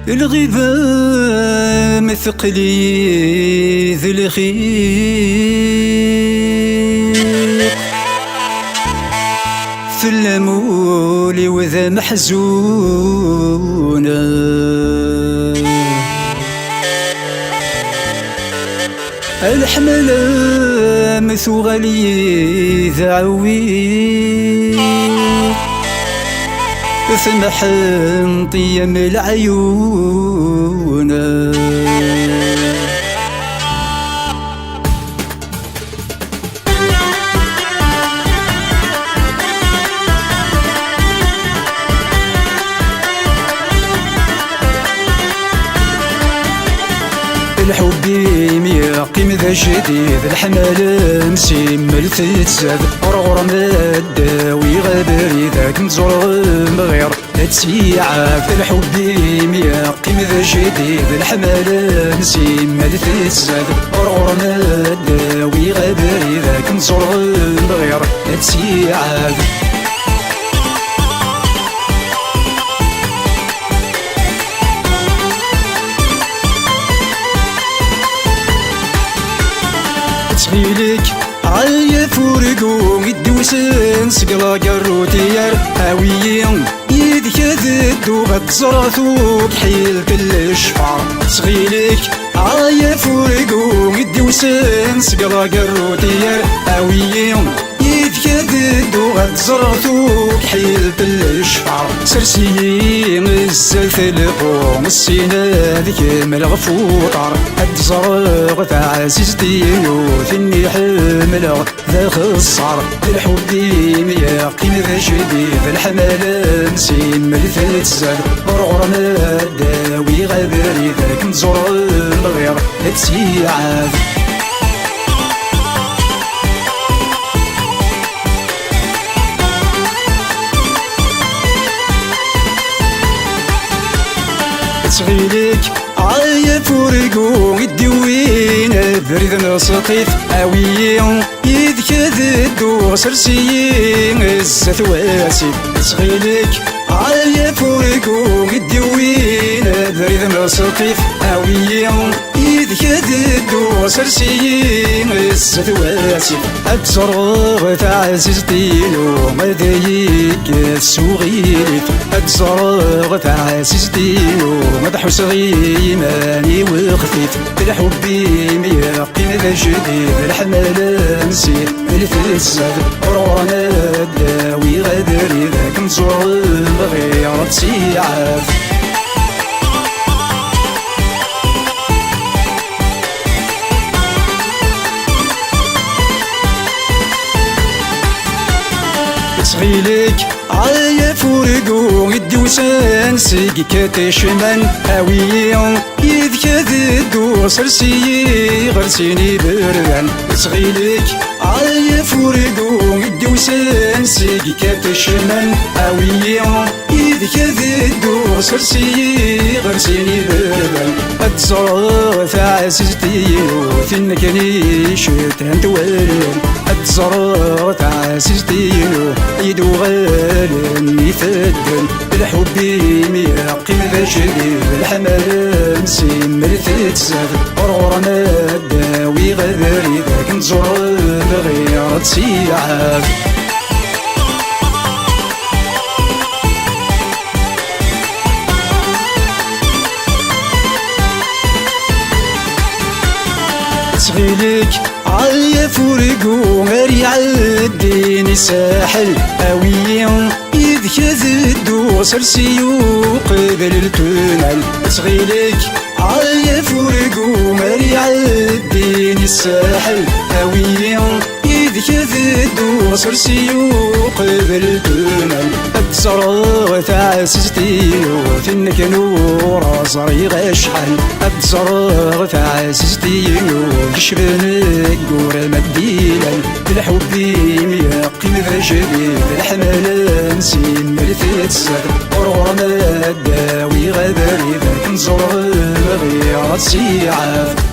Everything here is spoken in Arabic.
الغيبة مثقلي ذي الخير في اللمول وذا محزونة الحملة مثوغلي ذا عوير ثمح طيم العيون الحب يقيم ذا جديد الحمل مسيمل تتزاد غرغر مداوي غبري ذاك نزور مغير تسيعك الحب يقيم ذا جديد الحمل مسيمل تتزاد غرغر مداوي غبري ذاك نزور مغير تسيعك تخيلك عالية فورقو الدوسن سقلا قروتيار هاويين يدك ذدو غتزرثوك حيل كل الشفار تخيلك عالية فورقو الدوسن سقلا قروتيار هاويين يدك ذدو غتزرثوك حيل كل الشفار سرسيين الزلث القوم السينة ذيك ملغفوطار الزرغ تعزيز دينو ثني حملغ ذا خصار الحب يقيم ذا جديد الحمل نسيم الثلث غرغر مداوي غبري ذاك نزور الغير تسيعاد تغيلك عاية فورقو الدوين بريد نصطيف هاويين يدك ذدو سرسيين الزثواسي تغيلك عاية فورقو الدوين بريد نصطيف هاويين يدك ذدو سرسيين الزثواسي أتزرغ تعزيز دينو مدايك السوغيلك أتزرغ تعزيز دينو مدحوس غيماني وخفيف الحب يقيم ذا جديد الحمل نسيت الفساد رونا الداوي غدري ذاك نزور الغير تسيعاف تغيلك عاية فورقو الدوسان سيقي كتشمان هاويين يدك ذدو سرسيي غرسيني بردان تغيلك عاية فورقو الدوسان سيقي كتشمان هاويين يدك ذدو سرسيي غرسيني بردان أتزرغ تعزيز دينو ثنكني شتان توالين أتزرغ تعزيز دينو يدو غالن يفدن الحب يقيم ذا جديد الحمل نسيم التتزاد غرغر مداوي غبري ذاك نزور الغير تسيعاك تغيلك عاية فورقو غير عالدين الساحل هاويين يدك ذدو سرسيو قبل التونل تغيلك عاية فورقو غير عالدين الساحل هاويين يدك ذدو سرسيو قبل التونل أتزرغ تعزيز دينو ثنك نور صري غشحل أتزرغ تعزيز دينو كشبنك قور مدينا الحب يقيم ذا جديد الحمل نسيم التتزاد غرغر مداوي غبري ذاك نزور الغير تسيعاف